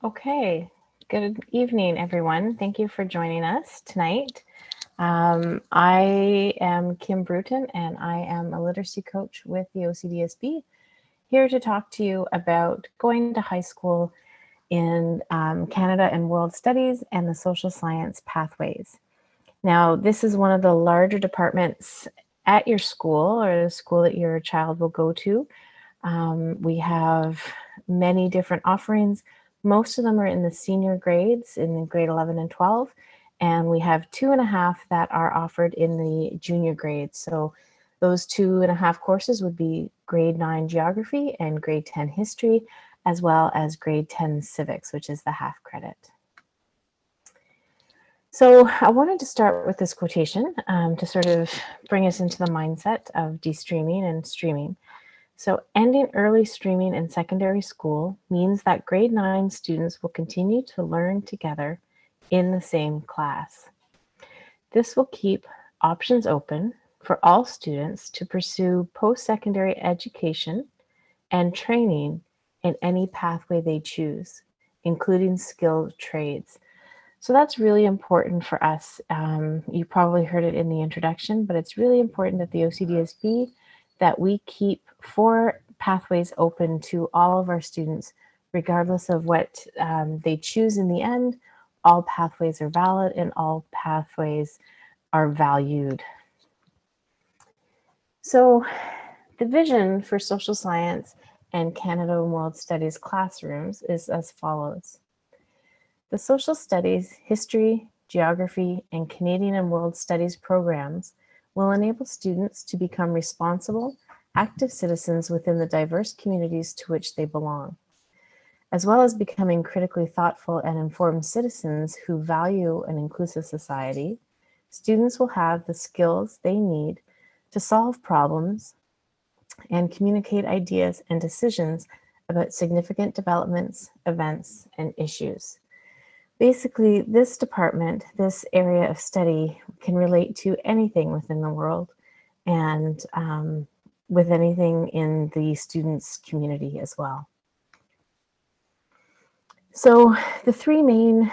Okay, good evening, everyone. Thank you for joining us tonight. I am Kim Bruton, and I am a literacy coach with the OCDSB, here to talk to you about going to high school in Canada and World Studies and the social science pathways. Now, this is one of the larger departments at your school or the school that your child will go to. We have many different offerings. Most of them are in the senior grades, in grade 11 and 12, and we have 2.5 that are offered in the junior grades. So those 2.5 courses would be grade 9 geography and grade 10 history, as well as grade 10 civics, which is the half credit. So I wanted to start with this quotation to sort of bring us into the mindset of destreaming and streaming. So ending early streaming in secondary school means that grade 9 students will continue to learn together in the same class. This will keep options open for all students to pursue post-secondary education and training in any pathway they choose, including skilled trades. So that's really important for us. You probably heard it in the introduction, but it's really important that the OCDSB that we keep 4 pathways open to all of our students, regardless of what they choose in the end. All pathways are valid and all pathways are valued. So the vision for social science and Canada and World Studies classrooms is as follows. The social studies, history, geography, and Canadian and World Studies programs will enable students to become responsible, active citizens within the diverse communities to which they belong. As well as becoming critically thoughtful and informed citizens who value an inclusive society, students will have the skills they need to solve problems and communicate ideas and decisions about significant developments, events, and issues. Basically, this department, this area of study, can relate to anything within the world and with anything in the students' community as well. So the 3 main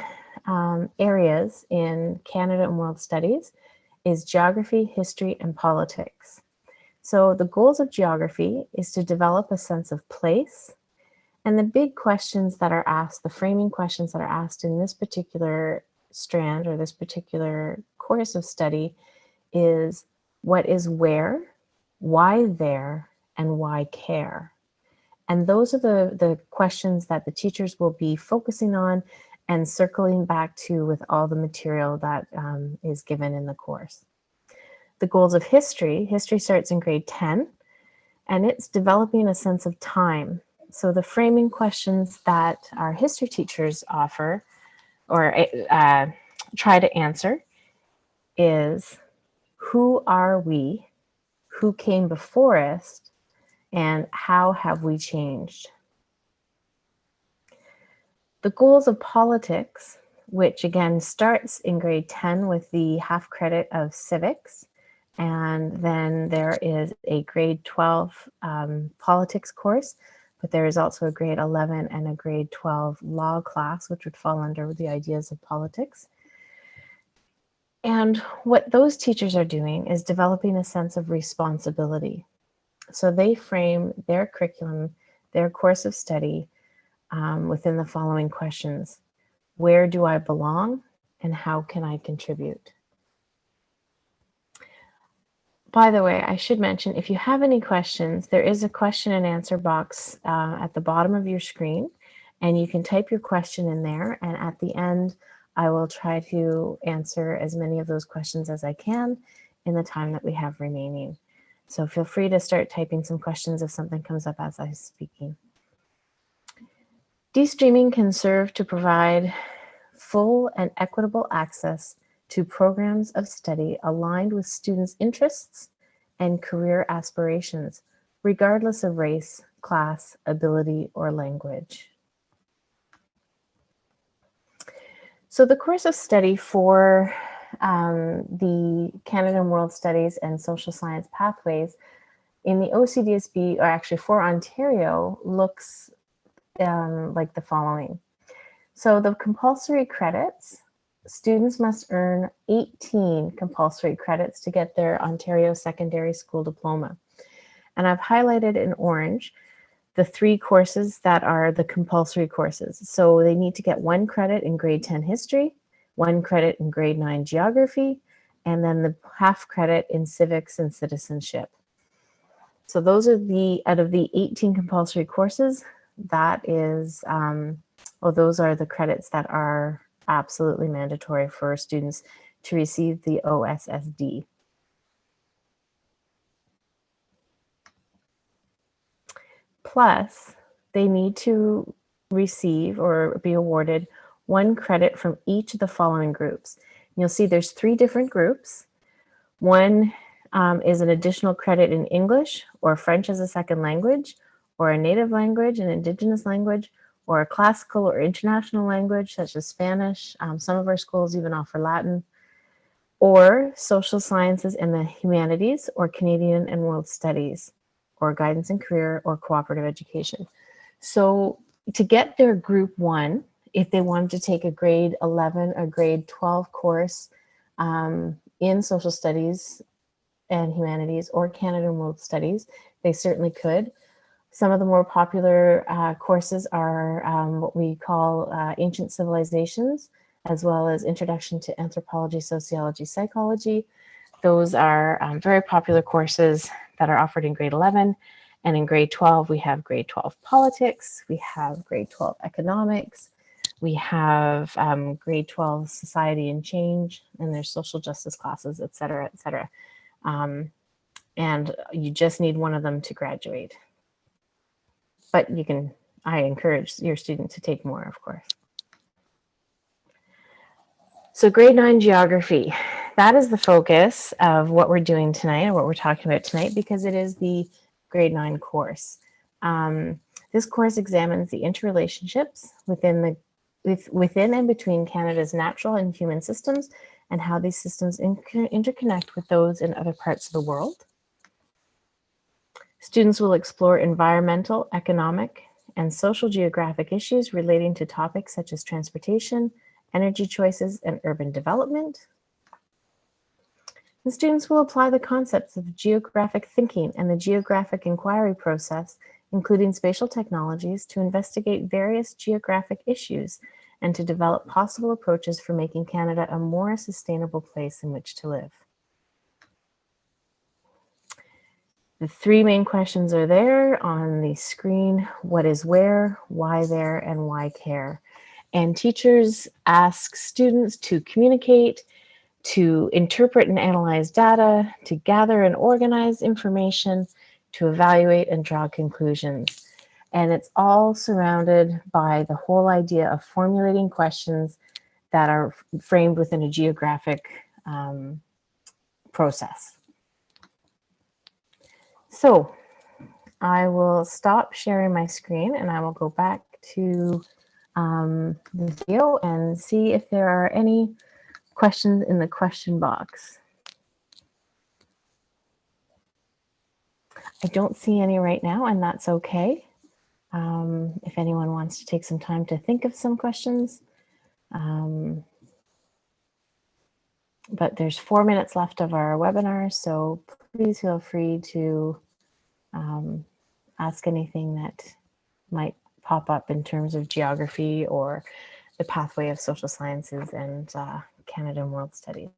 areas in Canada and World Studies is geography, history, and politics. So the goals of geography is to develop a sense of place. And the big questions that are asked, the framing questions that are asked in this particular strand or this particular course of study is what is where, why there, and why care? And those are the questions that the teachers will be focusing on and circling back to with all the material that is given in the course. The goals of history starts in grade 10, and it's developing a sense of time. So the framing questions that our history teachers offer or try to answer is, who are we? Who came before us? And how have we changed? The goals of politics, which again starts in grade 10 with the half credit of civics, and then there is a grade 12 politics course, but there is also a grade 11 and a grade 12 law class, which would fall under the ideas of politics. And what those teachers are doing is developing a sense of responsibility. So they frame their curriculum, their course of study within the following questions. Where do I belong and how can I contribute? By the way, I should mention, if you have any questions, there is a question and answer box at the bottom of your screen, and you can type your question in there, and at the end, I will try to answer as many of those questions as I can in the time that we have remaining. So feel free to start typing some questions if something comes up as I'm speaking. Destreaming can serve to provide full and equitable access to programs of study aligned with students' interests and career aspirations, regardless of race, class, ability, or language. So the course of study for the Canada and World Studies and Social Science pathways in the OCDSB, or actually for Ontario, looks like the following. So the compulsory credits, students must earn 18 compulsory credits to get their Ontario Secondary School Diploma. And I've highlighted in orange the 3 courses that are the compulsory courses. So they need to get 1 credit in grade 10 history, 1 credit in grade 9 geography, and then the half credit in civics and citizenship. So those are out of the 18 compulsory courses, that is, those are the credits that are absolutely mandatory for students to receive the OSSD. Plus, they need to receive or be awarded 1 credit from each of the following groups. You'll see there's 3 different groups. One is an additional credit in English or French as a second language, or a native language, an indigenous language, or a classical or international language such as Spanish. Some of our schools even offer Latin, or social sciences and the humanities, or Canadian and world studies, or guidance and career, or cooperative education. So to get their group 1, if they wanted to take a grade 11 or grade 12 course in social studies and humanities or Canada and world studies, they certainly could. Some of the more popular courses are what we call ancient civilizations, as well as introduction to anthropology, sociology, psychology. Those are very popular courses that are offered in grade 11. And in grade 12, we have grade 12 politics, we have grade 12 economics, we have grade 12 society and change, and there's social justice classes, et cetera, et cetera. And you just need one of them to graduate. But I encourage your student to take more, of course. So grade 9 geography, that is the focus of what we're doing tonight, or what we're talking about tonight, because it is the grade 9 course. This course examines the interrelationships within and between Canada's natural and human systems, and how these systems interconnect with those in other parts of the world. Students will explore environmental, economic, and social geographic issues relating to topics such as transportation, energy choices, and urban development. And students will apply the concepts of geographic thinking and the geographic inquiry process, including spatial technologies, to investigate various geographic issues and to develop possible approaches for making Canada a more sustainable place in which to live. The 3 main questions are there on the screen: what is where, why there, and why care. And teachers ask students to communicate, to interpret and analyze data, to gather and organize information, to evaluate and draw conclusions. And it's all surrounded by the whole idea of formulating questions that are framed within a geographic process. So I will stop sharing my screen and I will go back to the video and see if there are any questions in the question box. I don't see any right now, and that's okay. If anyone wants to take some time to think of some questions. But there's 4 minutes left of our webinar, so please feel free to ask anything that might pop up in terms of geography or the pathway of social sciences and Canada and world studies.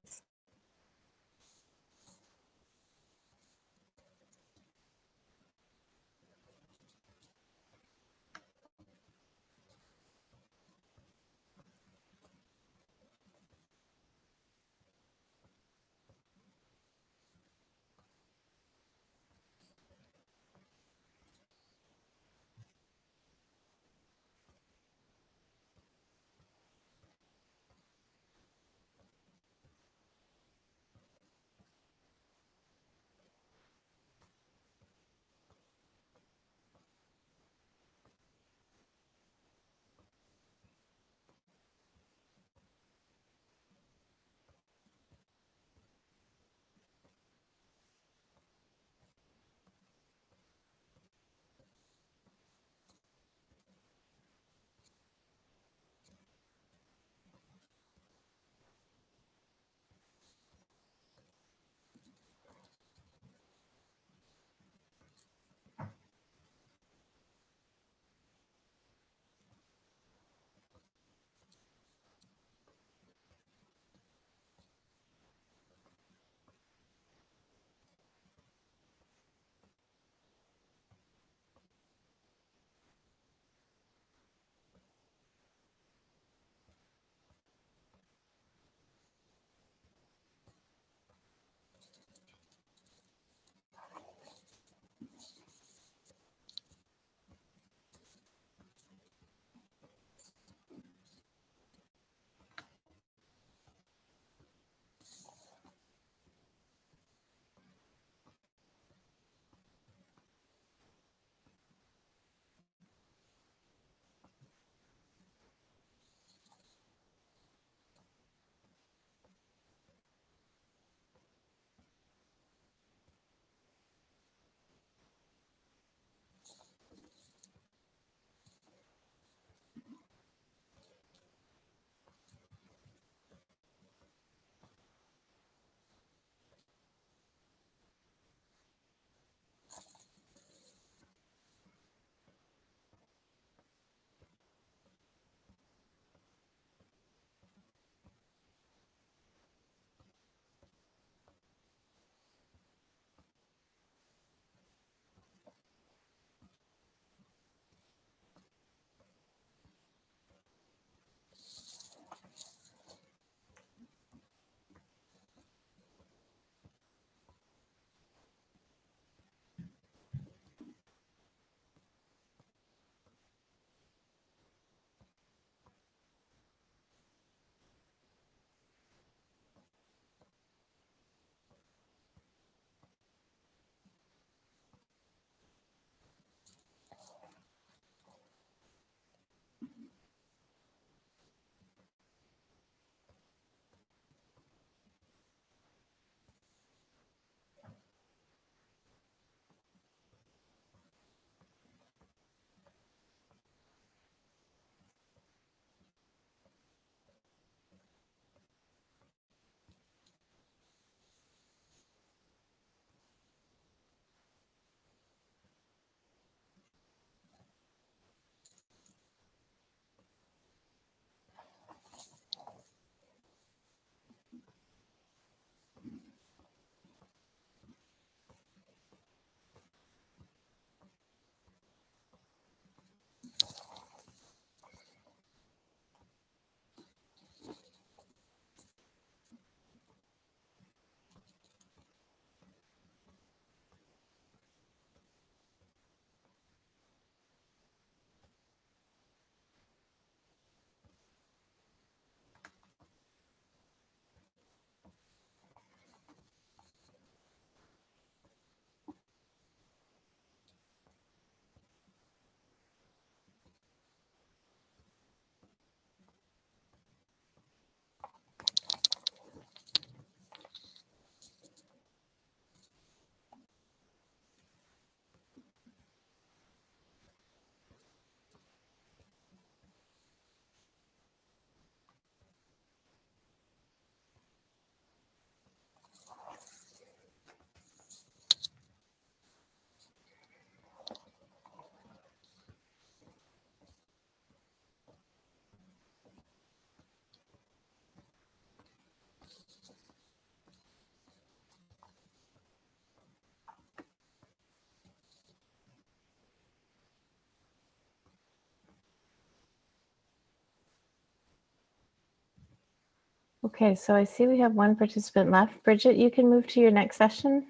Okay, so I see we have one participant left. Bridget, you can move to your next session.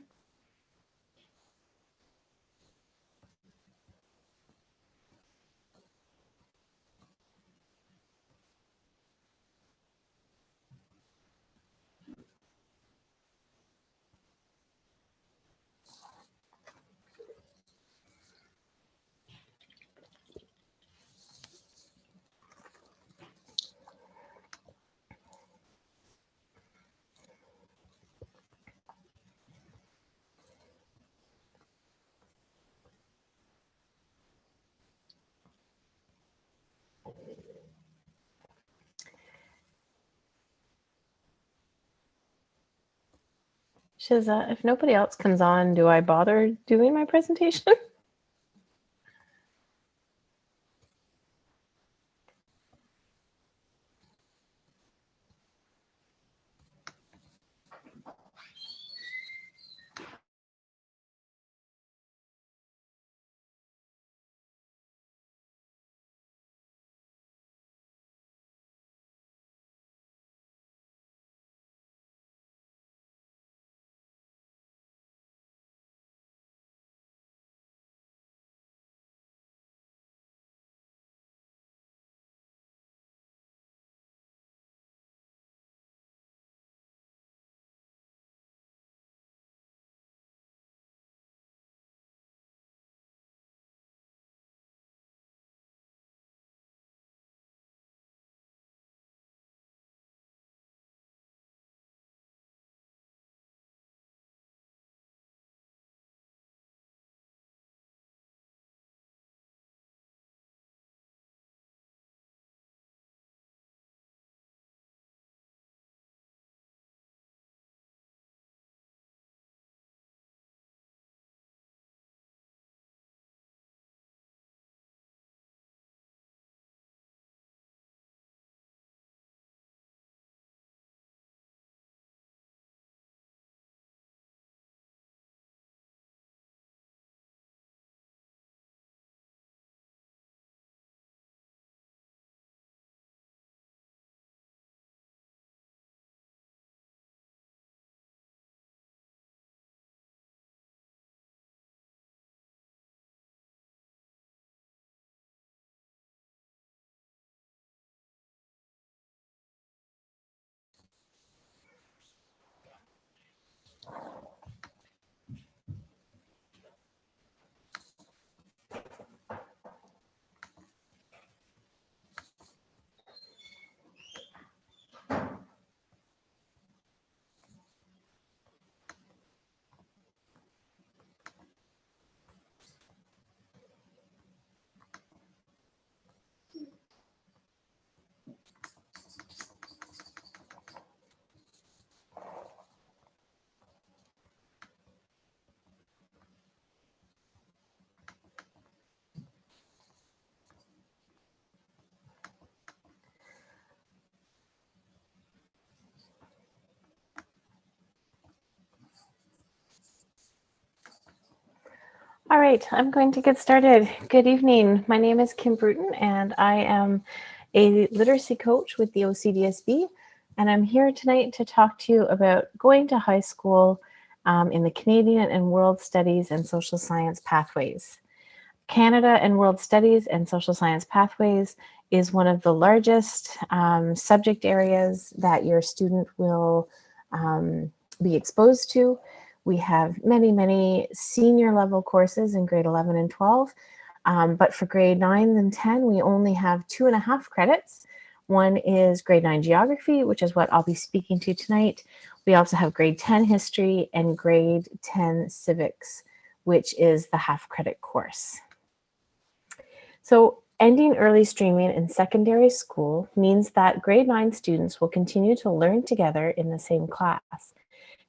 Shiza, if nobody else comes on, do I bother doing my presentation? All right, I'm going to get started. Good evening. My name is Kim Bruton, and I am a literacy coach with the OCDSB, and I'm here tonight to talk to you about going to high school in the Canadian and World Studies and Social Science pathways. Canada and World Studies and Social Science pathways is one of the largest subject areas that your student will be exposed to. We have many, many senior level courses in grade 11 and 12, but for grade 9 and 10, we only have 2.5 credits. One is grade 9 geography, which is what I'll be speaking to tonight. We also have grade 10 history and grade 10 civics, which is the half credit course. So ending early streaming in secondary school means that grade 9 students will continue to learn together in the same class.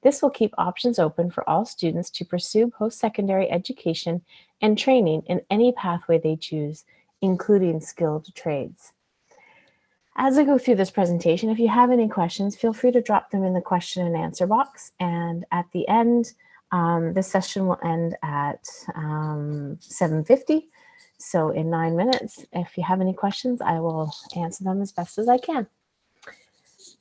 This will keep options open for all students to pursue post-secondary education and training in any pathway they choose, including skilled trades. As I go through this presentation, if you have any questions, feel free to drop them in the question and answer box. And at the end, this session will end at 7:50. So in 9 minutes, if you have any questions, I will answer them as best as I can.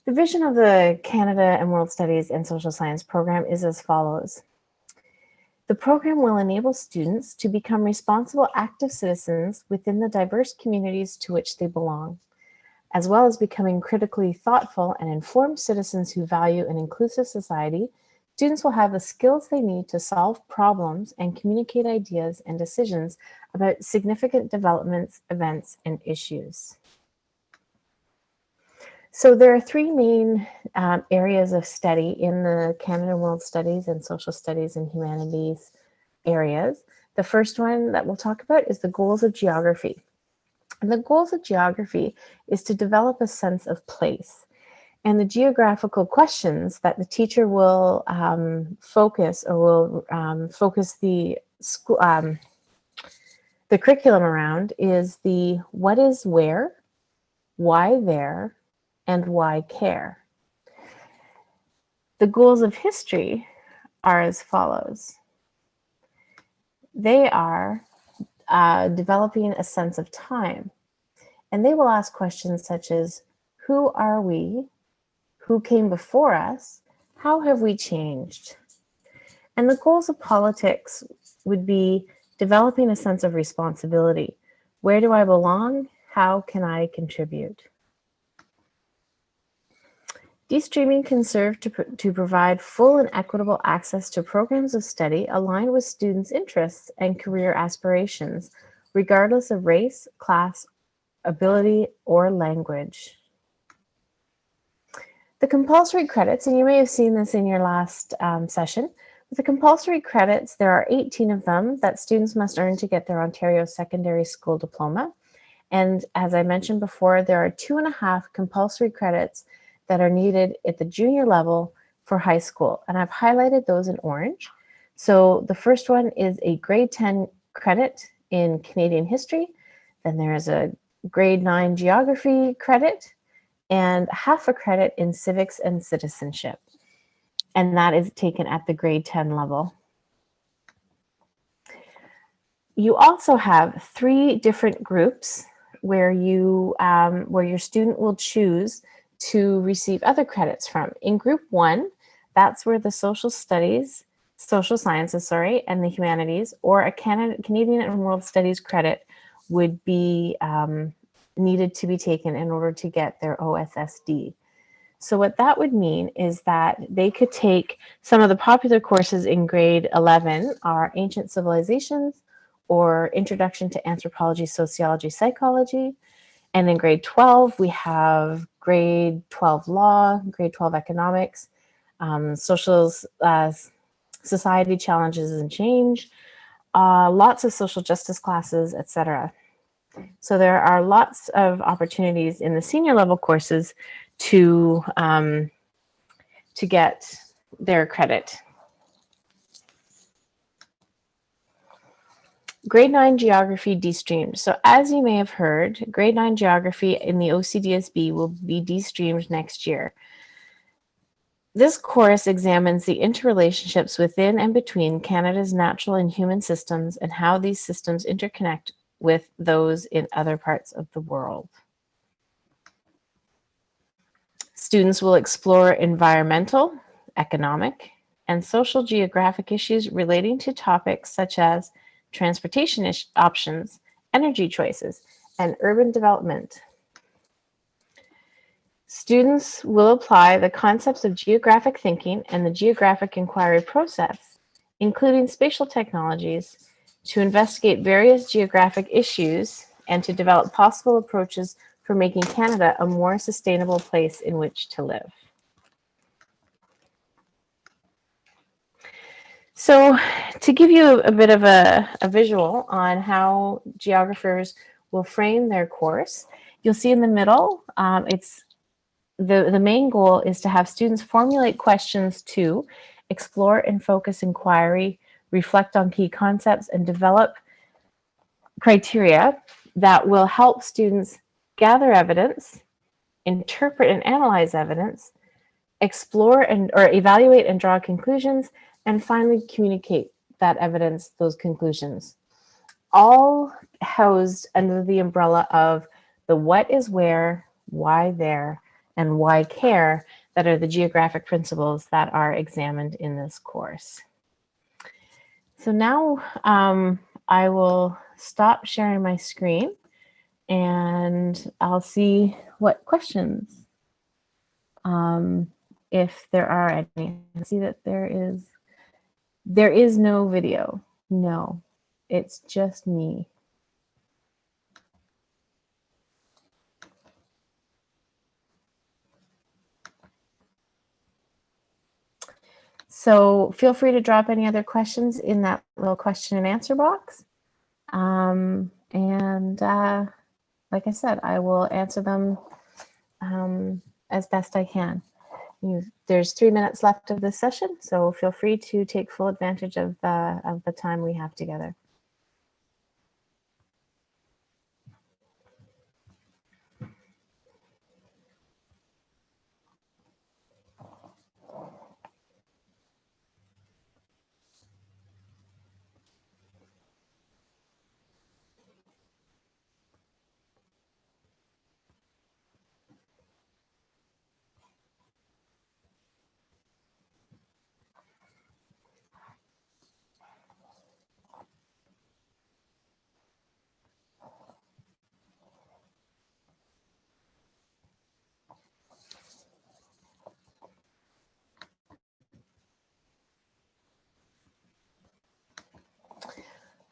The vision of the Canada and World Studies and Social Science program is as follows. The program will enable students to become responsible, active citizens within the diverse communities to which they belong, as well as becoming critically thoughtful and informed citizens who value an inclusive society. Students will have the skills they need to solve problems and communicate ideas and decisions about significant developments, events, and issues. So there are three main areas of study in the Canada and World Studies and Social Studies and Humanities areas. The first one that we'll talk about is the goals of geography. And the goals of geography is to develop a sense of place. And the geographical questions that the teacher will focus the curriculum around is the what is where, why there, and why care. The goals of history are as follows. They are developing a sense of time, and they will ask questions such as, who are we? Who came before us? How have we changed? And the goals of politics would be developing a sense of responsibility. Where do I belong? How can I contribute? Destreaming can serve to provide full and equitable access to programs of study aligned with students' interests and career aspirations, regardless of race, class, ability, or language. The compulsory credits, and you may have seen this in your last session, with the compulsory credits, there are 18 of them that students must earn to get their Ontario Secondary School Diploma. And as I mentioned before, there are 2.5 compulsory credits that are needed at the junior level for high school. And I've highlighted those in orange. So the first one is a grade 10 credit in Canadian history. Then there's a grade 9 geography credit and half a credit in civics and citizenship. And that is taken at the grade 10 level. You also have 3 different groups where your student will choose to receive other credits from. In group 1, that's where the social sciences, and the humanities, or a Canadian and World Studies credit would be needed to be taken in order to get their OSSD. So what that would mean is that they could take some of the popular courses in grade 11 are Ancient Civilizations or Introduction to Anthropology, Sociology, Psychology. And in grade 12, we have grade 12 Law, grade 12 Economics, Society Challenges and Change, lots of social justice classes, etc. So there are lots of opportunities in the senior level courses to get their credit. Grade 9 Geography Destreamed. So as you may have heard, grade 9 Geography in the OCDSB will be destreamed next year. This course examines the interrelationships within and between Canada's natural and human systems and how these systems interconnect with those in other parts of the world. Students will explore environmental, economic, and social geographic issues relating to topics such as transportation options, energy choices, and urban development. Students will apply the concepts of geographic thinking and the geographic inquiry process, including spatial technologies, to investigate various geographic issues and to develop possible approaches for making Canada a more sustainable place in which to live. So to give you a bit of a visual on how geographers will frame their course, you'll see in the middle, it's the main goal is to have students formulate questions to explore and focus inquiry, reflect on key concepts, and develop criteria that will help students gather evidence, interpret and analyze evidence, explore or evaluate and draw conclusions, and finally communicate that evidence, those conclusions, all housed under the umbrella of the what is where, why there, and why care, that are the geographic principles that are examined in this course. So now I will stop sharing my screen and I'll see what questions, if there are any. I see that there is no video. No, it's just me. So feel free to drop any other questions in that little question and answer box. Like I said, I will answer them as best I can. There's 3 minutes left of this session, so feel free to take full advantage of the time we have together.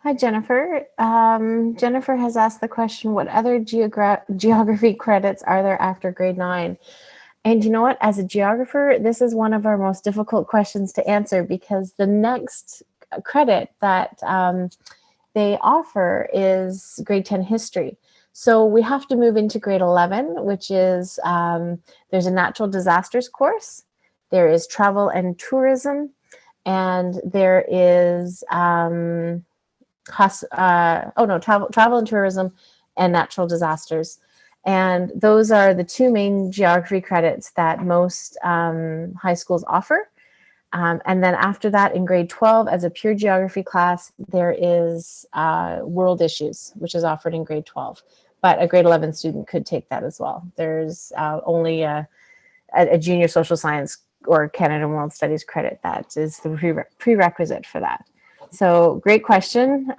Hi, Jennifer. Jennifer has asked the question, what other geography credits are there after grade 9? And you know what, as a geographer, this is one of our most difficult questions to answer, because the next credit that they offer is grade 10 history. So we have to move into grade 11, which is, there's a natural disasters course, there is travel and tourism, and there is, travel and tourism and natural disasters. And those are the 2 main geography credits that most high schools offer. And then after that, in grade 12, as a pure geography class, there is world issues, which is offered in grade 12. But a grade 11 student could take that as well. There's only a junior social science or Canada and World Studies credit that is the prerequisite for that. So great question.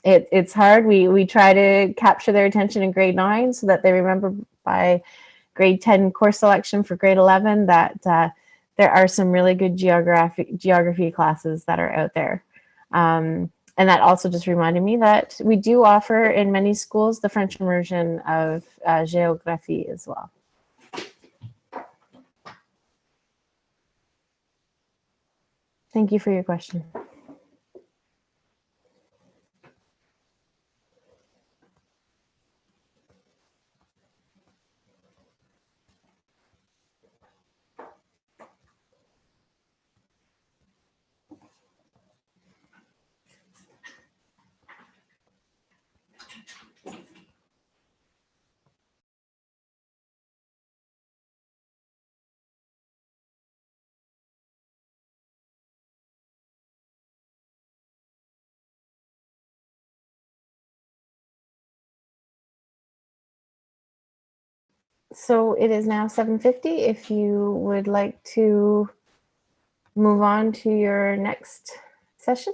It's hard. We try to capture their attention in grade 9 so that they remember by grade 10 course selection for grade 11 that there are some really good geography classes that are out there. And that also just reminded me that we do offer in many schools the French immersion of géographie as well. Thank you for your question. So it is now 7:50. If you would like to move on to your next session.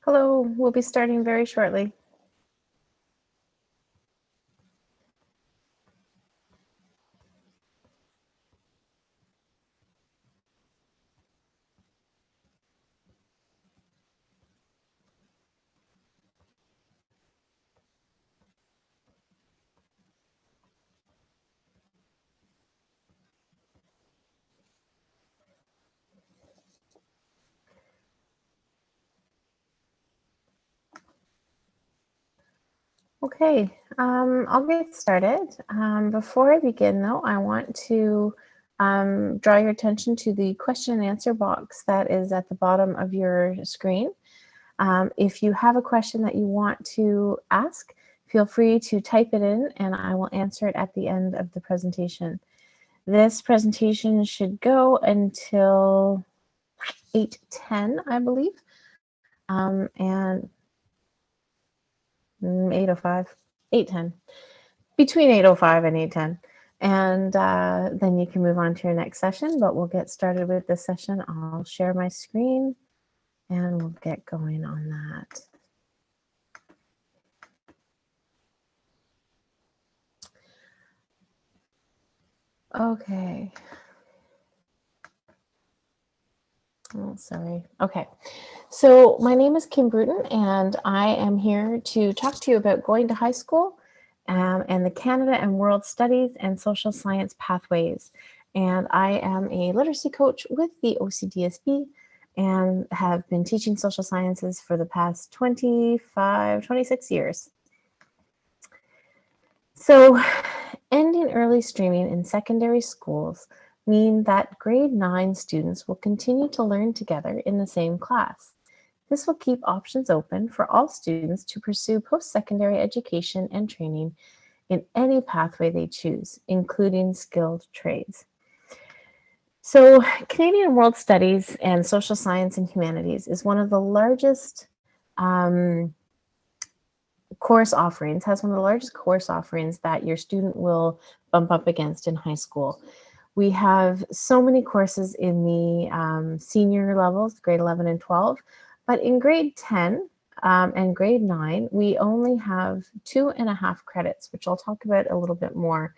Hello, we'll be starting very shortly. Okay, I'll get started. Before I begin, though, I want to draw your attention to the question and answer box that is at the bottom of your screen. If you have a question that you want to ask, feel free to type it in and I will answer it at the end of the presentation. This presentation should go until 8:10, I believe, and 8:05, 8:10, between 8:05 and 8:10. And then you can move on to your next session, but we'll get started with this session. I'll share my screen and we'll get going on that. Okay. Oh, sorry. Okay. So my name is Kim Bruton, and I am here to talk to you about going to high school and the Canada and World Studies and Social Science pathways. And I am a literacy coach with the OCDSB and have been teaching social sciences for the past 26 years. So ending early streaming in secondary schools mean that grade 9 students will continue to learn together in the same class. This will keep options open for all students to pursue post-secondary education and training in any pathway they choose, including skilled trades. So Canadian World Studies and Social Science and Humanities is one of the largest course offerings, has one of the largest course offerings that your student will bump up against in high school. We have so many courses in the senior levels, grade 11 and 12, but in grade 10 and grade 9, we only have 2.5 credits, which I'll talk about a little bit more.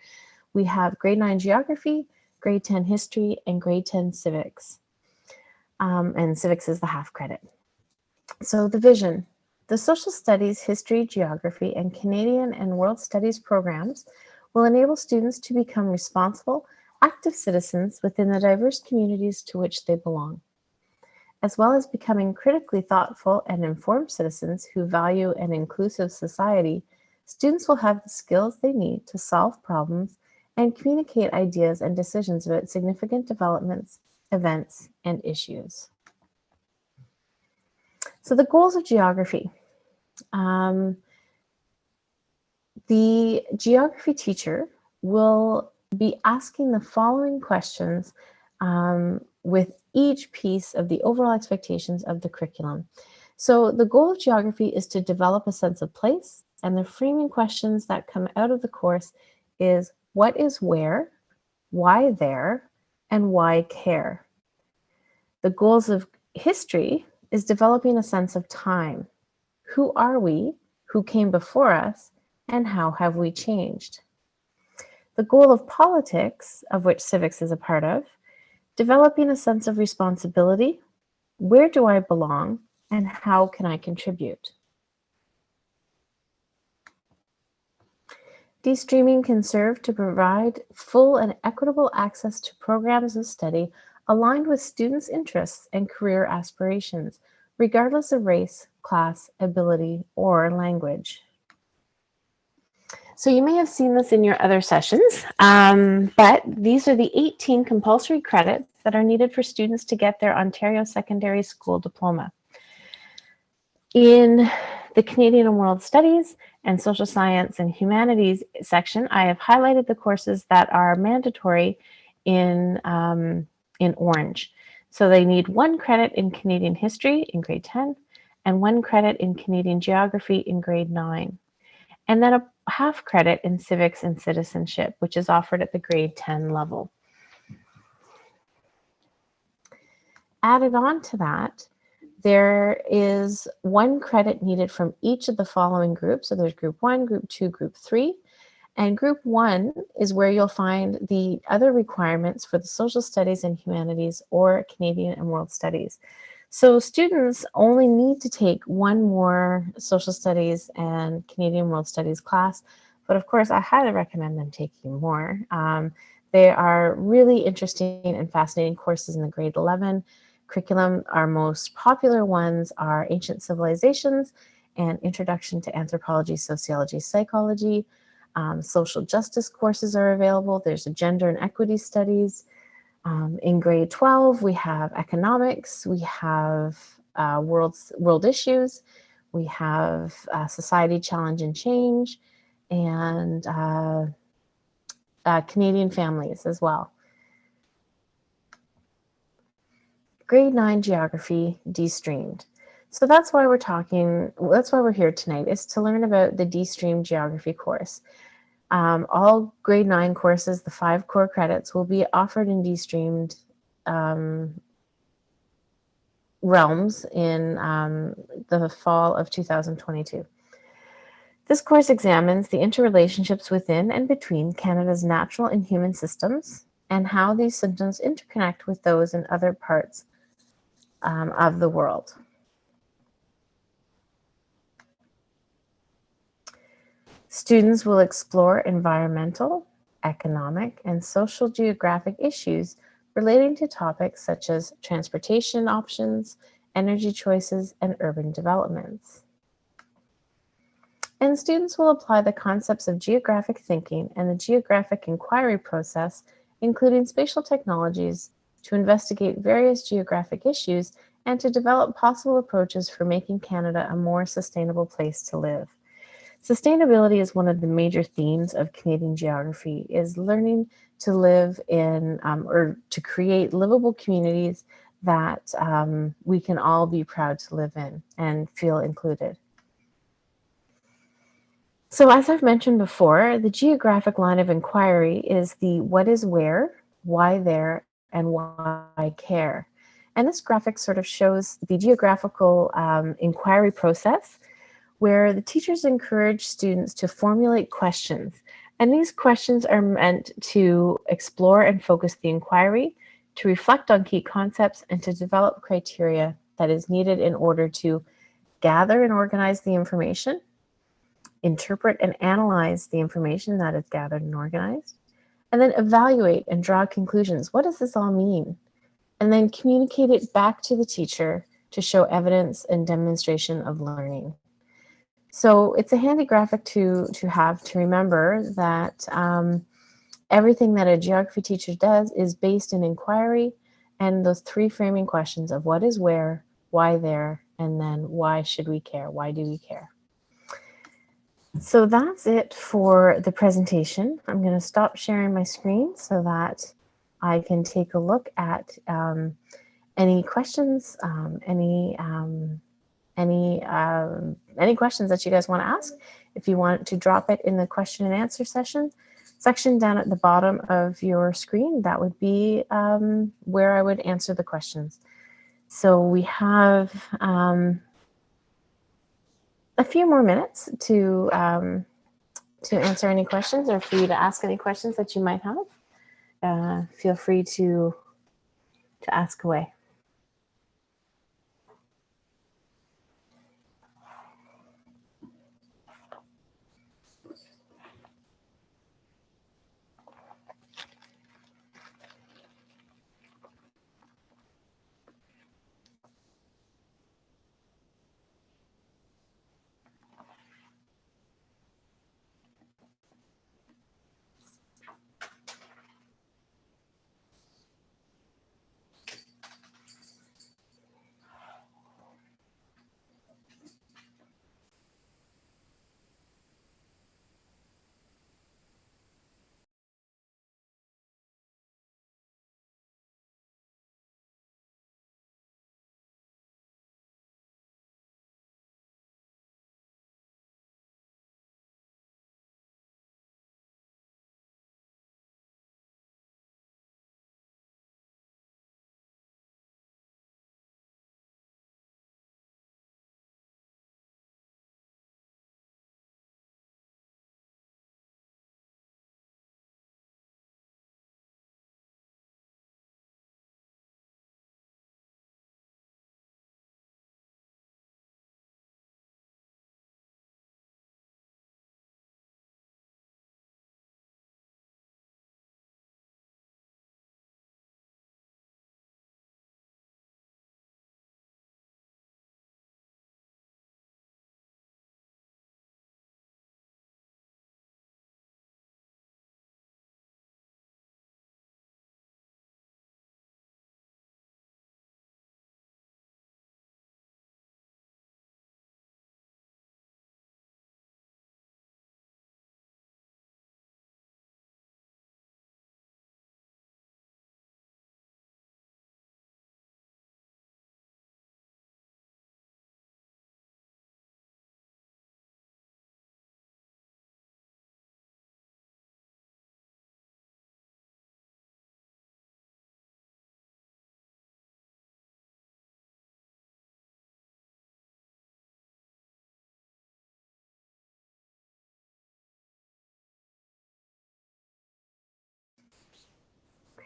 We have grade 9 geography, grade 10 history, and grade 10 civics. And civics is the half credit. So the vision. The social studies, history, geography, and Canadian and world studies programs will enable students to become responsible, active citizens within the diverse communities to which they belong. As well as becoming critically thoughtful and informed citizens who value an inclusive society, students will have the skills they need to solve problems and communicate ideas and decisions about significant developments, events, and issues. So the goals of geography. The geography teacher will be asking the following questions with each piece of the overall expectations of the curriculum. So the goal of geography is to develop a sense of place, and the framing questions that come out of the course is what is where, why there, and why care. The goals of history is developing a sense of time. Who are we? Who came before us? And how have we changed? The goal of politics, of which civics is a part of, developing a sense of responsibility. Where do I belong? And how can I contribute? Destreaming can serve to provide full and equitable access to programs of study aligned with students' interests and career aspirations, regardless of race, class, ability, or language. So you may have seen this in your other sessions, but these are the 18 compulsory credits that are needed for students to get their Ontario Secondary School diploma. In the Canadian and World Studies and Social Science and Humanities section, I have highlighted the courses that are mandatory in orange. So they need 1 credit in Canadian history in grade 10 and 1 credit in Canadian geography in grade 9. And then a half credit in civics and citizenship, which is offered at the grade 10 level. Added on to that, There is 1 credit needed from each of the following groups. So there's group 1, group 2, group 3. And group 1 is where you'll find the other requirements for the social studies and humanities or Canadian and world studies. So students only need to take 1 more social studies and Canadian world studies class, but of course I highly recommend them taking more. They are really interesting and fascinating courses in the grade 11 curriculum. Our most popular ones are Ancient Civilizations and Introduction to Anthropology, Sociology, Psychology. Social justice courses are available. There's a Gender and Equity Studies. In grade 12, we have Economics, we have world issues, we have Society, Challenge and Change, and Canadian families as well. Grade 9 Geography, Destreamed. So that's why we're here tonight, is to learn about the Destreamed Geography course. All grade 9 courses, the 5 core credits, will be offered in Destreamed realms in the fall of 2022. This course examines the interrelationships within and between Canada's natural and human systems and how these systems interconnect with those in other parts of the world. Students will explore environmental, economic, and social geographic issues relating to topics such as transportation options, energy choices, and urban developments. And students will apply the concepts of geographic thinking and the geographic inquiry process, including spatial technologies, to investigate various geographic issues and to develop possible approaches for making Canada a more sustainable place to live. Sustainability is one of the major themes of Canadian geography, is learning to live in or to create livable communities that we can all be proud to live in and feel included. So as I've mentioned before, the geographic line of inquiry is the what is where, why there, and why care. And this graphic sort of shows the geographical inquiry process, where the teachers encourage students to formulate questions. And these questions are meant to explore and focus the inquiry, to reflect on key concepts, and to develop criteria that is needed in order to gather and organize the information, interpret and analyze the information that is gathered and organized, and then evaluate and draw conclusions. What does this all mean? And then communicate it back to the teacher to show evidence and demonstration of learning. So it's a handy graphic to have to remember that everything that a geography teacher does is based in inquiry and those 3 framing questions of what is where, why there, and then why should we care? Why do we care? So that's it for the presentation. I'm going to stop sharing my screen so that I can take a look at any questions, any questions that you guys want to ask. If you want to drop it in the question and answer section down at the bottom of your screen, that would be where I would answer the questions. So we have a few more minutes to answer any questions or for you to ask any questions that you might have. Feel free to ask away.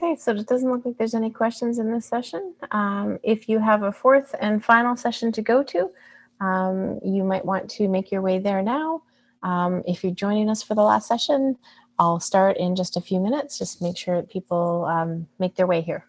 Okay, so it doesn't look like there's any questions in this session. If you have a fourth and final session to go to, you might want to make your way there now. If you're joining us for the last session, I'll start in just a few minutes. Just make sure that people make their way here.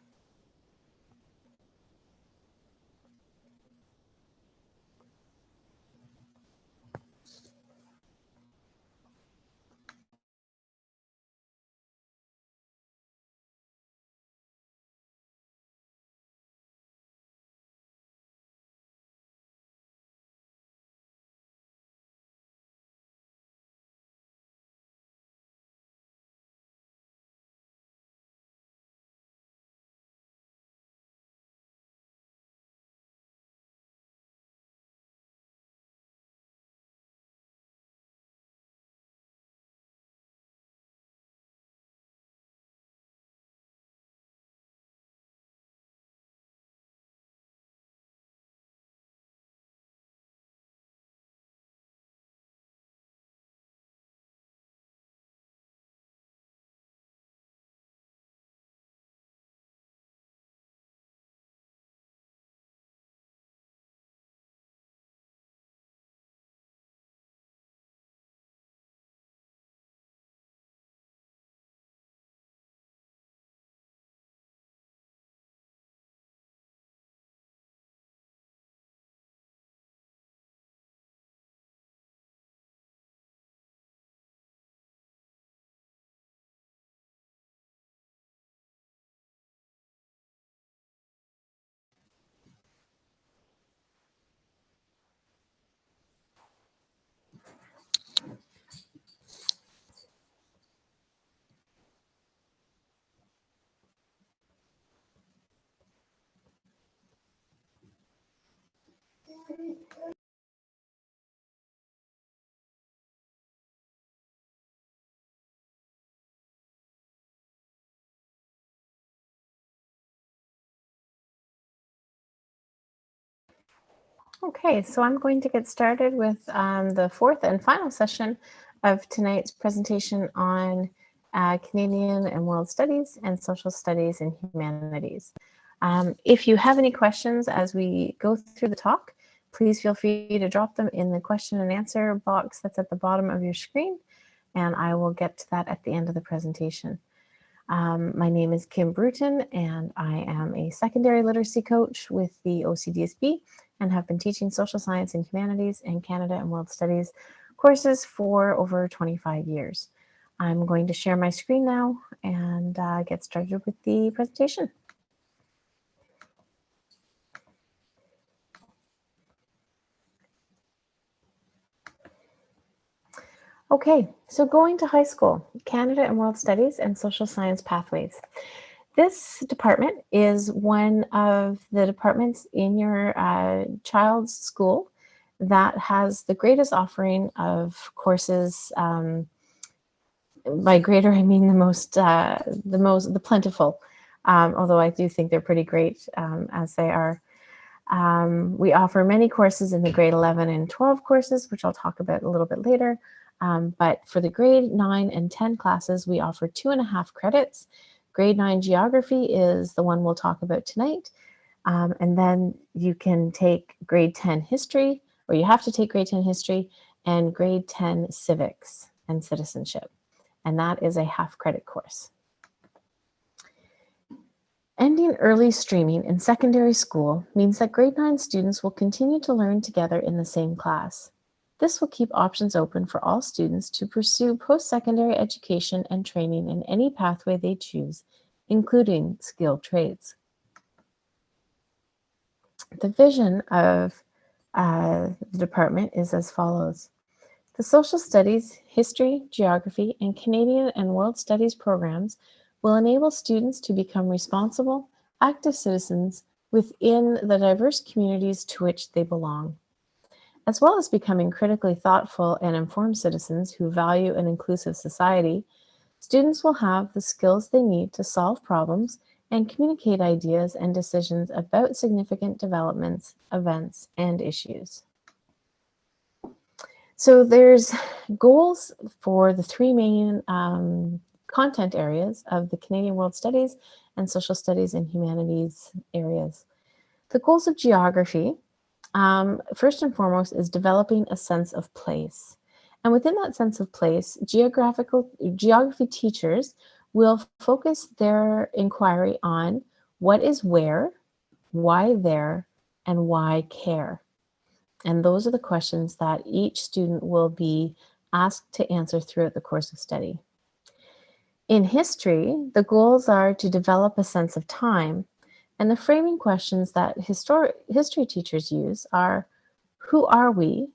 Okay, so I'm going to get started with the fourth and final session of tonight's presentation on Canadian and World Studies and Social Studies and Humanities. If you have any questions as we go through the talk, please feel free to drop them in the question and answer box that's at the bottom of your screen, and I will get to that at the end of the presentation. My name is Kim Bruton, and I am a secondary literacy coach with the OCDSB and have been teaching social science and humanities and Canada and World Studies courses for over 25 years. I'm going to share my screen now and get started with the presentation. Okay, so going to high school, Canada and World Studies and Social Science Pathways. This department is one of the departments in your child's school that has the greatest offering of courses. By greater, I mean the plentiful. Although I do think they're pretty great as they are. We offer many courses in the grade 11 and 12 courses, which I'll talk about a little bit later. But for the grade 9 and 10 classes, we offer 2.5 credits. Grade 9 geography is the one we'll talk about tonight. And then you can take grade 10 history, or you have to take grade 10 history, and grade 10 civics and citizenship. And that is a half credit course. Ending early streaming in secondary school means that grade 9 students will continue to learn together in the same class. This will keep options open for all students to pursue post-secondary education and training in any pathway they choose, including skilled trades. The vision of the department is as follows. The Social Studies, History, Geography, and Canadian and World Studies programs will enable students to become responsible, active citizens within the diverse communities to which they belong. As well as becoming critically thoughtful and informed citizens who value an inclusive society, students will have the skills they need to solve problems and communicate ideas and decisions about significant developments, events, and issues. So there's goals for the three main content areas of the Canadian World Studies and Social Studies and Humanities areas. The goals of geography, first and foremost, is developing a sense of place. And within that sense of place, geography teachers will focus their inquiry on what is where, why there, and why care. And those are the questions that each student will be asked to answer throughout the course of study. In history, the goals are to develop a sense of time, and the framing questions that history teachers use are, who are we?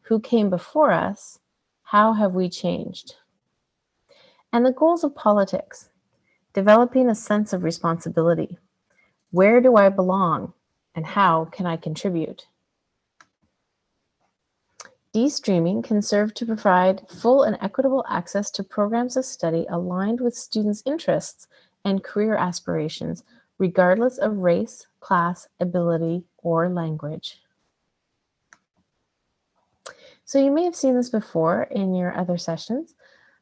Who came before us? How have we changed? And the goals of politics, developing a sense of responsibility. Where do I belong? And how can I contribute? Destreaming can serve to provide full and equitable access to programs of study aligned with students' interests and career aspirations, regardless of race, class, ability, or language. So you may have seen this before in your other sessions,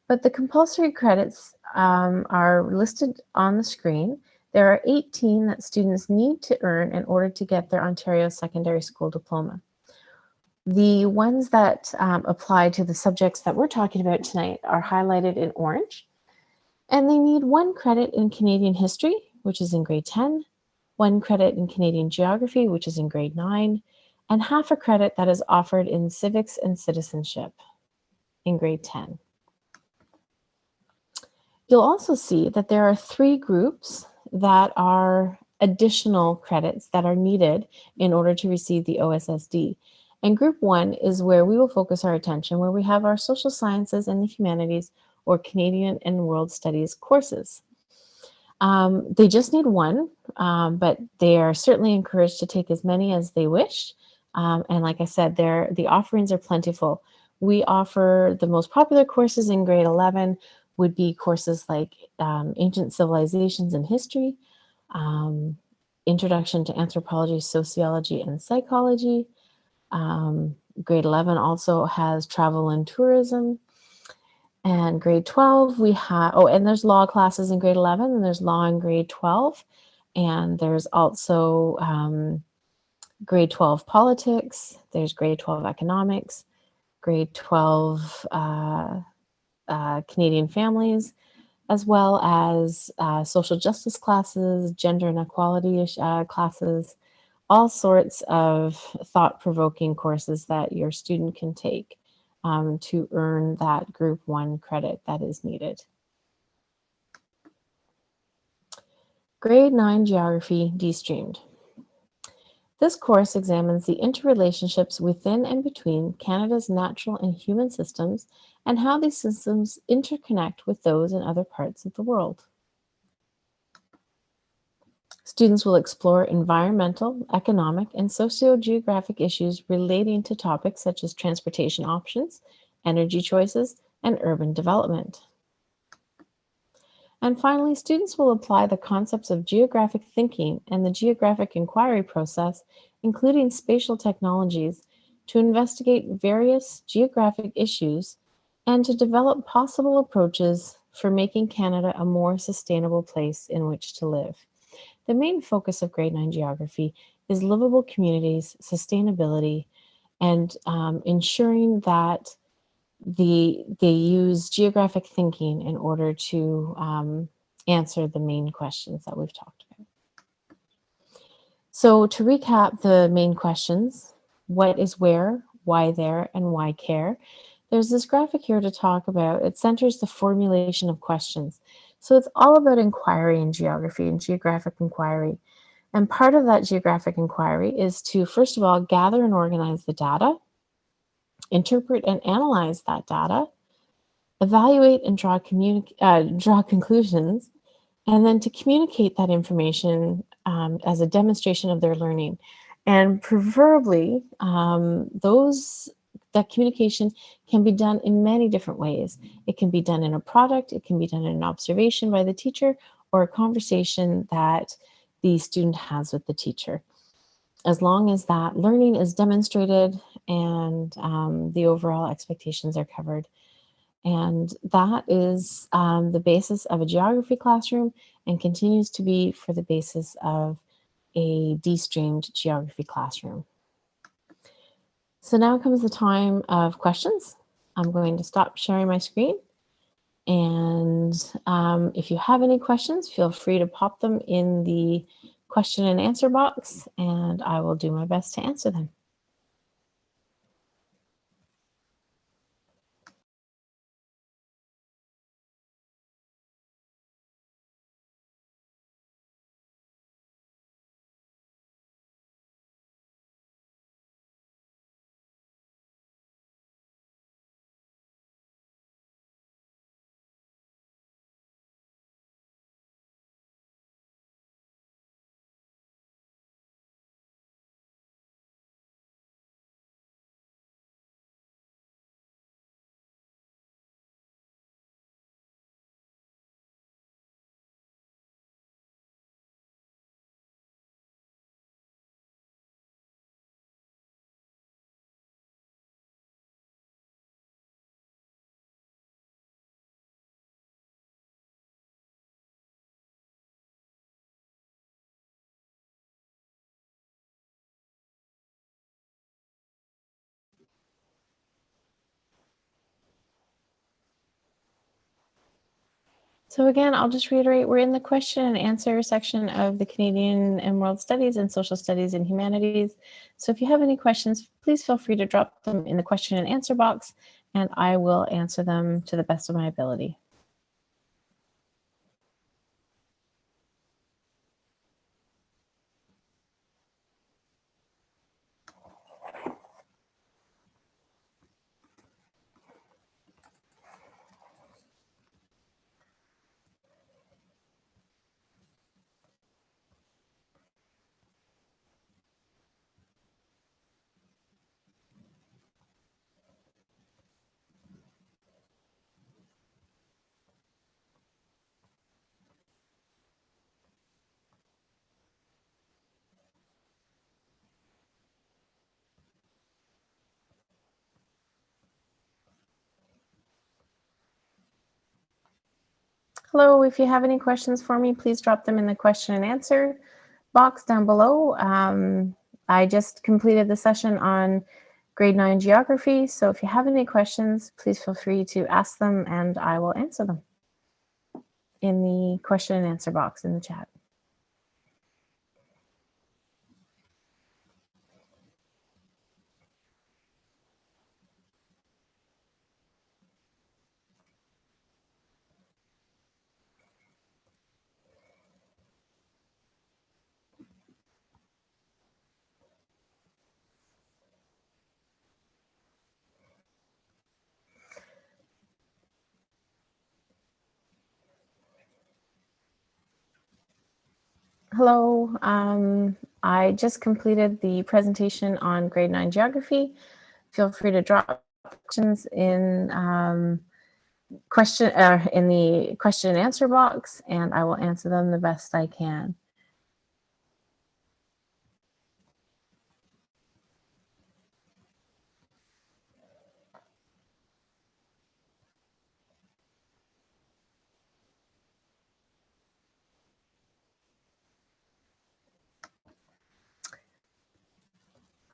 but the compulsory credits are listed on the screen. There are 18 that students need to earn in order to get their Ontario Secondary School Diploma. The ones that apply to the subjects that we're talking about tonight are highlighted in orange, and they need 1 credit in Canadian history, which is in grade 10, 1 credit in Canadian geography, which is in grade 9, and half a credit that is offered in civics and citizenship in grade 10. You'll also see that there are 3 groups that are additional credits that are needed in order to receive the OSSD. And group 1 is where we will focus our attention, where we have our social sciences and the humanities or Canadian and World Studies courses. They just need 1, but they are certainly encouraged to take as many as they wish. And like I said, the offerings are plentiful. We offer the most popular courses in grade 11 would be courses like Ancient Civilizations and History, Introduction to Anthropology, Sociology, and Psychology. Grade 11 also has Travel and Tourism. And grade 12, we have, and there's law classes in grade 11, and there's law in grade 12. And there's also grade 12 politics, there's grade 12 economics, grade 12 Canadian families, as well as social justice classes, gender inequality classes, all sorts of thought-provoking courses that your student can take to earn that group 1 credit that is needed. Grade 9 Geography Destreamed. This course examines the interrelationships within and between Canada's natural and human systems and how these systems interconnect with those in other parts of the world. Students will explore environmental, economic, and socio-geographic issues relating to topics such as transportation options, energy choices, and urban development. And finally, students will apply the concepts of geographic thinking and the geographic inquiry process, including spatial technologies, to investigate various geographic issues and to develop possible approaches for making Canada a more sustainable place in which to live. The main focus of grade 9 geography is livable communities, sustainability, and ensuring that they use geographic thinking in order to answer the main questions that we've talked about. So to recap the main questions, what is where, why there, and why care? There's this graphic here to talk about. It centers the formulation of questions. So it's all about inquiry in geography and geographic inquiry. And part of that geographic inquiry is to, first of all, gather and organize the data, interpret and analyze that data, evaluate and draw conclusions, and then to communicate that information as a demonstration of their learning. And preferably, that communication can be done in many different ways. It can be done in a product, it can be done in an observation by the teacher, or a conversation that the student has with the teacher. As long as that learning is demonstrated and the overall expectations are covered. And that is the basis of a geography classroom and continues to be for the basis of a Destreamed geography classroom. So now comes the time of questions. I'm going to stop sharing my screen. And if you have any questions, feel free to pop them in the question and answer box, and I will do my best to answer them. So again, I'll just reiterate, we're in the question and answer section of the Canadian and World Studies and Social Studies and Humanities. So if you have any questions, please feel free to drop them in the question and answer box, and I will answer them to the best of my ability. Hello, if you have any questions for me, please drop them in the question and answer box down below. I just completed the session on grade 9 geography, so if you have any questions, please feel free to ask them and I will answer them in the question and answer box in the chat. Hello, I just completed the presentation on grade 9 geography. Feel free to drop questions in in the question and answer box, and I will answer them the best I can.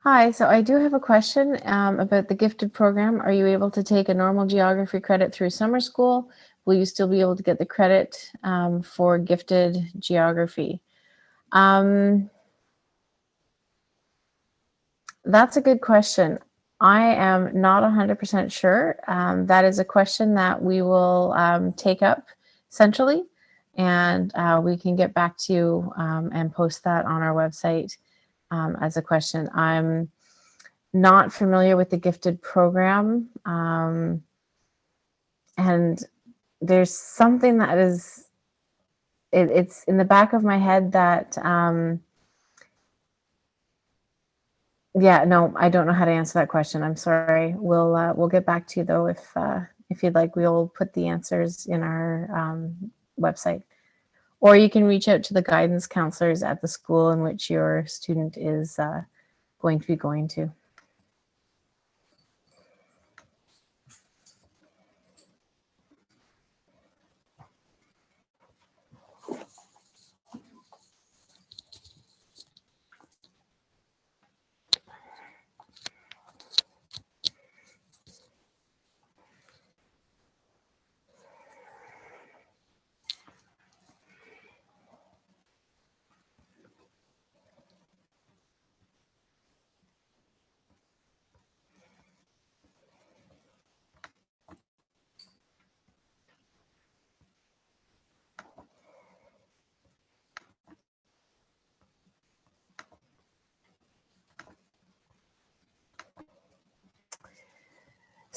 Hi, so I do have a question about the gifted program. Are you able to take a normal geography credit through summer school? Will you still be able to get the credit for gifted geography? That's a good question. I am not 100% sure. That is a question that we will take up centrally, and we can get back to you and post that on our website as a question. I'm not familiar with the gifted program, and there's something that is, it's in the back of my head that, yeah, no, I don't know how to answer that question. I'm sorry. We'll get back to you though if you'd like. We'll put the answers in our website, or you can reach out to the guidance counselors at the school in which your student is going to be going to.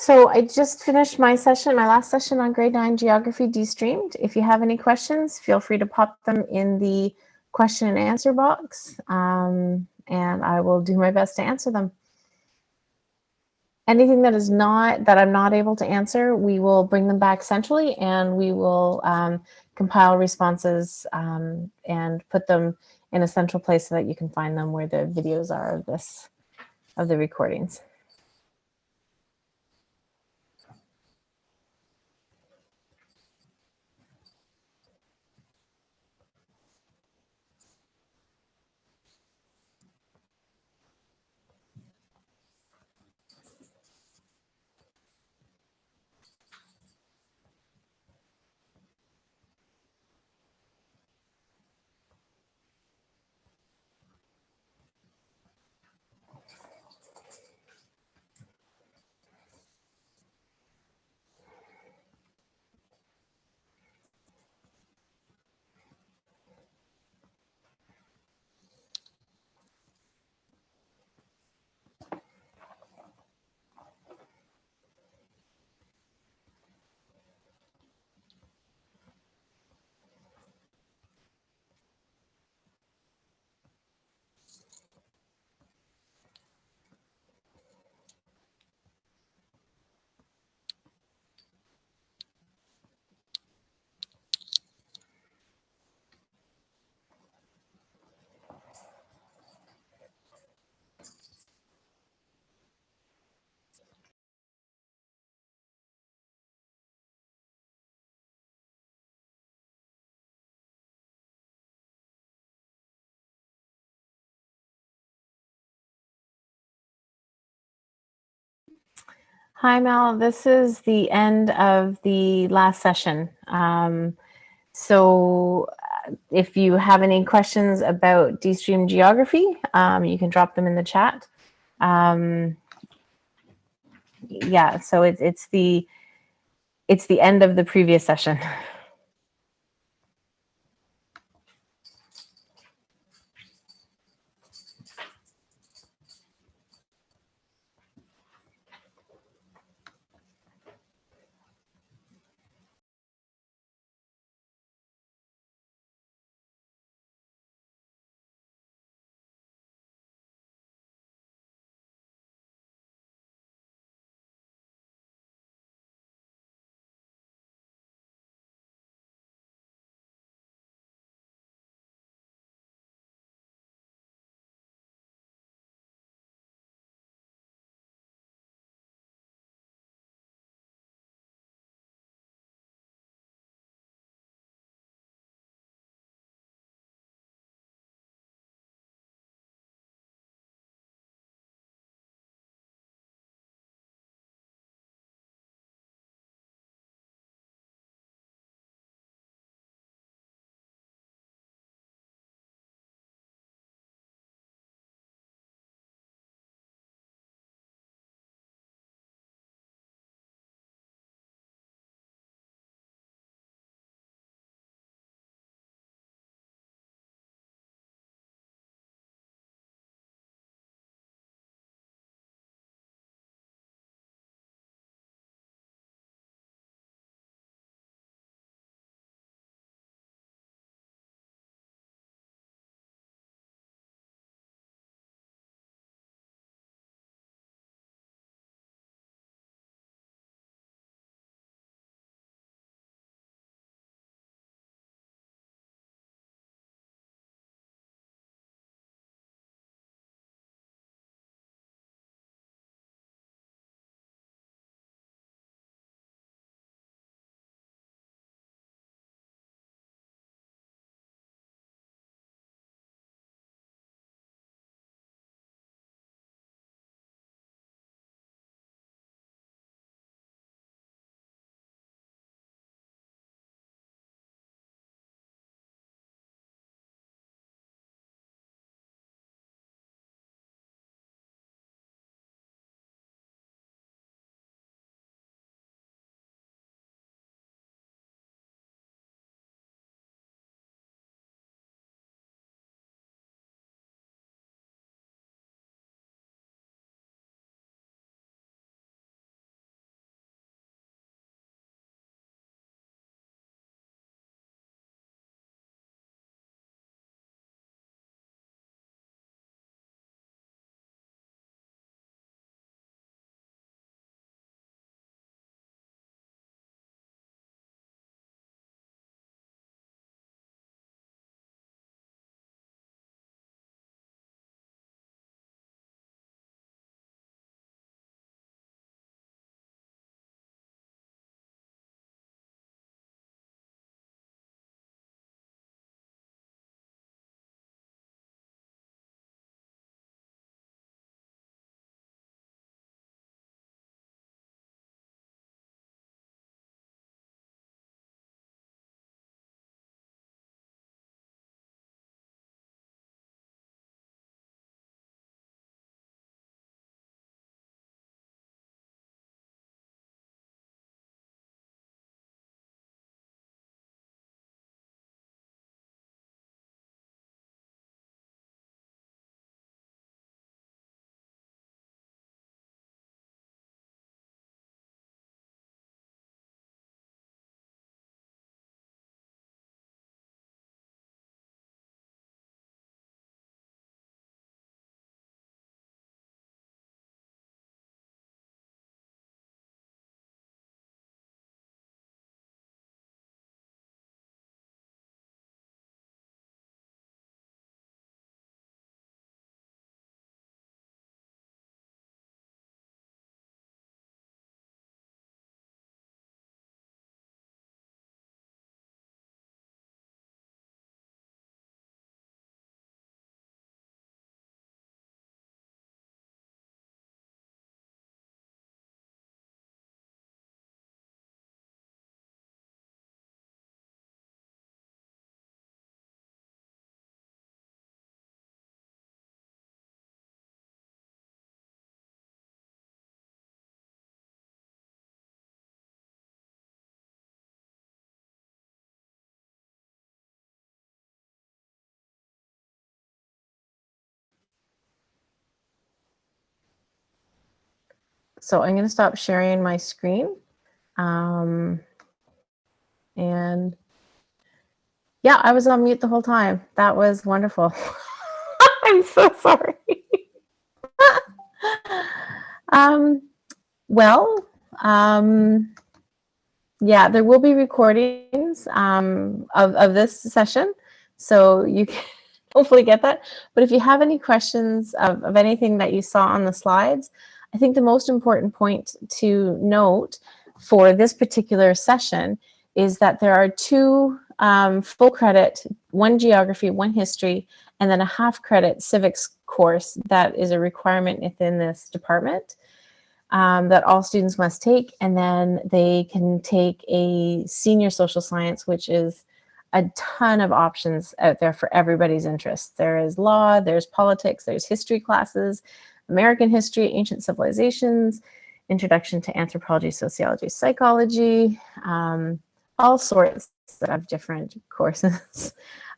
So I just finished my last session on grade 9 geography Destreamed. If you have any questions, feel free to pop them in the question and answer box, and I will do my best to answer them. Anything that I'm not able to answer, we will bring them back centrally, and we will compile responses and put them in a central place so that you can find them where the videos are of the recordings. Hi, Mel. This is the end of the last session. So if you have any questions about Destreamed geography, you can drop them in the chat. Yeah, so it's the end of the previous session. So I'm going to stop sharing my screen. And yeah, I was on mute the whole time. That was wonderful. I'm so sorry. Well, yeah, there will be recordings of this session, so you can hopefully get that. But if you have any questions of anything that you saw on the slides, I think the most important point to note for this particular session is that there are two full credit, one geography, one history, and then a half credit civics course that is a requirement within this department. That all students must take, and then they can take a senior social science, which is a ton of options out there for everybody's interests. There is law, there's politics, there's history classes, American history, ancient civilizations, introduction to anthropology, sociology, psychology, all sorts of different courses.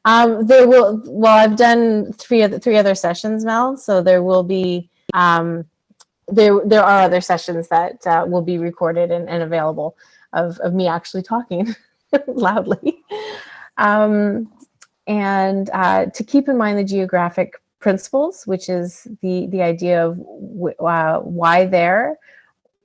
There will, well, I've done three other sessions, Mel, so there will be, there are other sessions that will be recorded and available of me actually talking loudly. And to keep in mind the geographic principles, which is the idea of why there,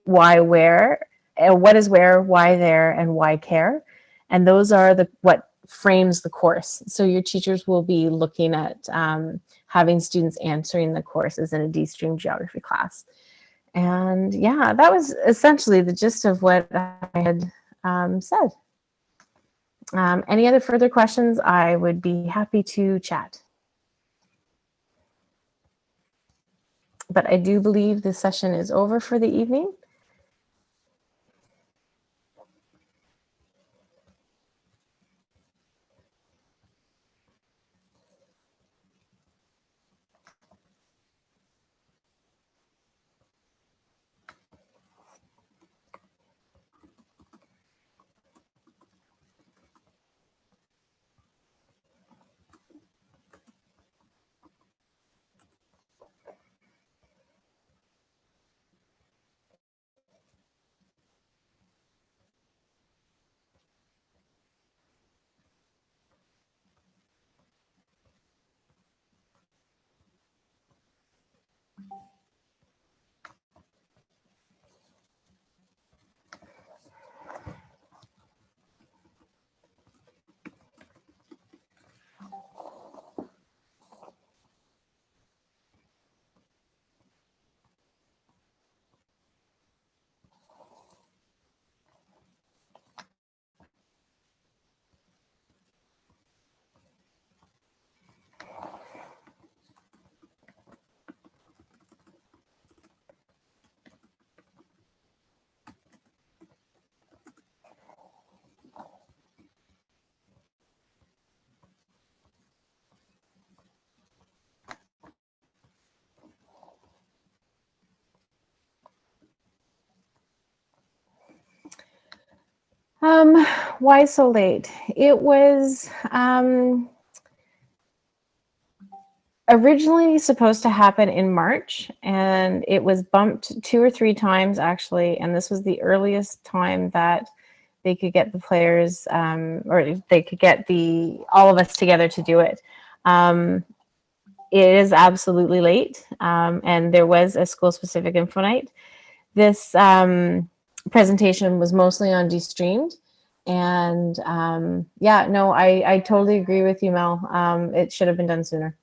why where, what is where, why there, and why care. And those are what frames the course. So your teachers will be looking at having students answering the courses in a Destreamed geography class. And yeah, that was essentially the gist of what I had said. Any other further questions, I would be happy to chat. But I do believe the session is over for the evening. Why so late? It was originally supposed to happen in March, and it was bumped 2 or 3 times actually, and this was the earliest time that they could get the players, or they could get all of us together to do it. It is absolutely late, and there was a school-specific info night. This presentation was mostly on Destreamed, and yeah, no, I totally agree with you, Mel. It should have been done sooner.